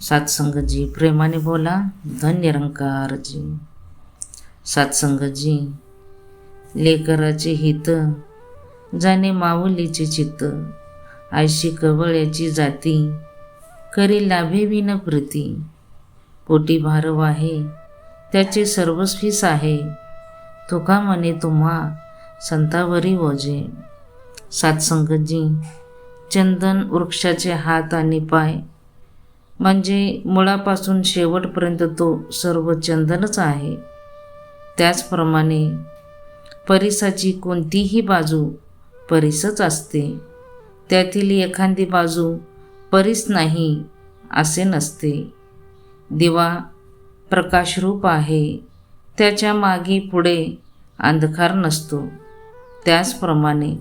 सत्संगजी प्रेमाने बोला, धन निरंकारजी। सत्संगजी लेकराचे हित, जाणे माऊलीचे चित्त, आयशी कवळ्याची जाती, करी लाभे विन प्रीती, पोटी भार वाहे त्याचे सर्वस्वीस आहे, तुका म्हणे तुम्हा संतावरी ओझे। सत्संगजी चंदन वृक्षाचे हात आणि पाय, म्हणजे मुळापासून शेवटपर्यंत तो सर्व चंदनच आहे। त्याचप्रमाणे परिसाची कोणतीही बाजू परिसच असते, त्यातील एखादी बाजू परिस नाही असे नसते। दिवा प्रकाशरूप आहे, त्याच्या मागे पुढे अंधकार नसतो। त्याचप्रमाणे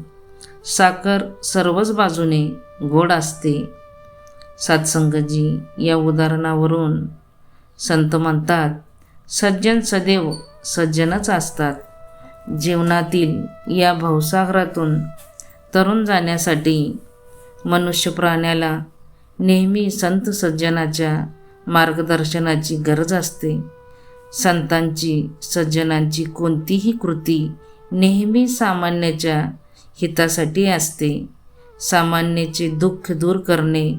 साखर सर्वच बाजूने गोड असते। सत्संगजी या उदाहरणावरून संत म्हणतात, सज्जन सदैव सज्जनच असतात। जीवनातील या भवसागरातून तरुण जाण्यासाठी मनुष्य प्राण्याला नेहमी संत सज्जनाच्या मार्गदर्शनाची गरज असते। संतांची सज्जनांची कोणतीही कृती नेहमी सामान्याच्या हितासाठी असते। सामान्याचे दुःख दूर करणे,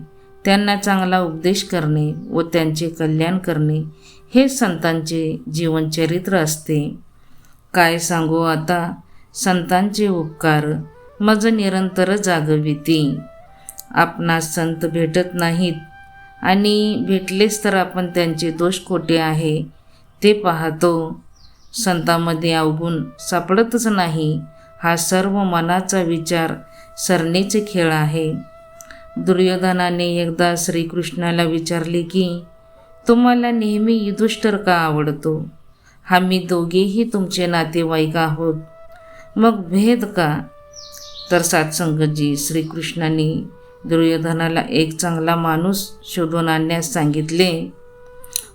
त्यांना चांगला उपदेश करणे व त्यांचे कल्याण करणे हे संतांचे जीवनचरित्र असते। काय सांगू आता संतांचे उपकार, मज निरंतर जागविती। आपणास संत भेटत नाहीत आणि भेटलेच तर आपण त्यांचे दोष कोठे आहे ते पाहतो। संतांमध्ये अवगुण सापडतच नाही, हा सर्व मनाचा विचार सरणीचे खेळ आहे। दुर्योधनाने एकदा श्रीकृष्णाला विचारले की, तुम्हाला नेहमी युधिष्ठिर का आवडतो? आम्ही दोघेही तुमचे नातेवाईक आहोत, मग भेद का? तर सत्संगजी श्रीकृष्णाने दुर्योधनाला एक चांगला माणूस शोधून आणण्यास सांगितले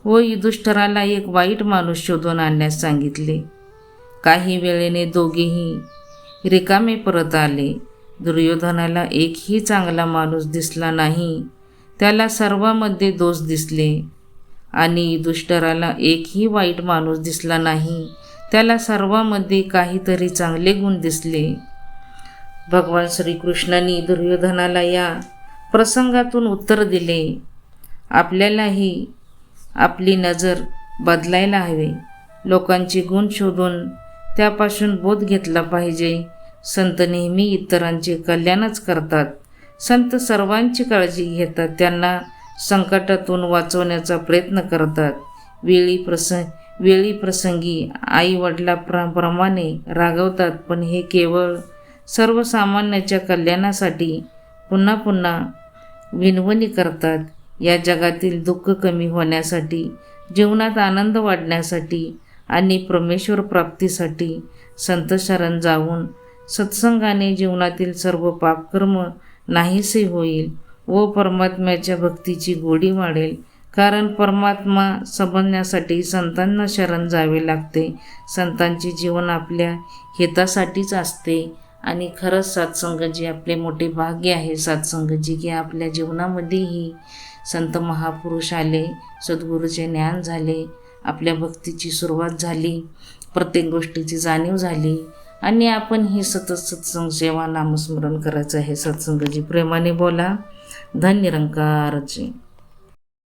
व युधिष्ठिराला एक वाईट माणूस शोधून आणण्यास सांगितले। काही वेळेने दोघेही रिकामे परत आले। दुर्योधनाला एकही चांगला माणूस दिसला नाही, त्याला सर्वांमध्ये दोष दिसले, आणि युधिष्ठिराला एकही वाईट माणूस दिसला नाही, त्याला सर्वांमध्ये काहीतरी चांगले गुण दिसले। भगवान श्रीकृष्णाने दुर्योधनाला या प्रसंगातून उत्तर दिले, आपल्यालाही आपली नजर बदलायला हवे, लोकांचे गुण शोधून त्यापासून बोध घेतला पाहिजे। संत नेहमी इतरांचे कल्याणच करतात, संत सर्वांची काळजी घेतात, त्यांना संकटातून वाचवण्याचा प्रयत्न करतात। वेळी प्रसंगी आई वडिलांप्रमाणे रागवतात, पण हे केवळ सर्वसामान्याच्या कल्याणासाठी पुन्हा पुन्हा विनवणी करतात। या जगातील दुःख कमी होण्यासाठी, जीवनात आनंद वाढण्यासाठी आणि परमेश्वर प्राप्तीसाठी संत शरण जाऊन सत्संगाने जीवनातील सर्व पापकर्म नाहीसे होईल व परमात्म्याच्या भक्तीची गोडी वाढेल। कारण परमात्मा समजण्यासाठी संतांना शरण जावे लागते। संतांचे जीवन आपल्या हितासाठीच असते आणि खरंच सत्संगजी आपले मोठे भाग्य आहे। सत्संगजी की आपल्या जीवनामध्येही संत महापुरुष आले, सद्गुरूचे ज्ञान झाले, आपल्या भक्तीची सुरुवात झाली, प्रत्येक गोष्टीची जाणीव झाली आणि आपण ही सतत सत्संग सेवा नामस्मरण करायचं आहे। सत्संगजी प्रेमाने बोला, धन निरंकारजी।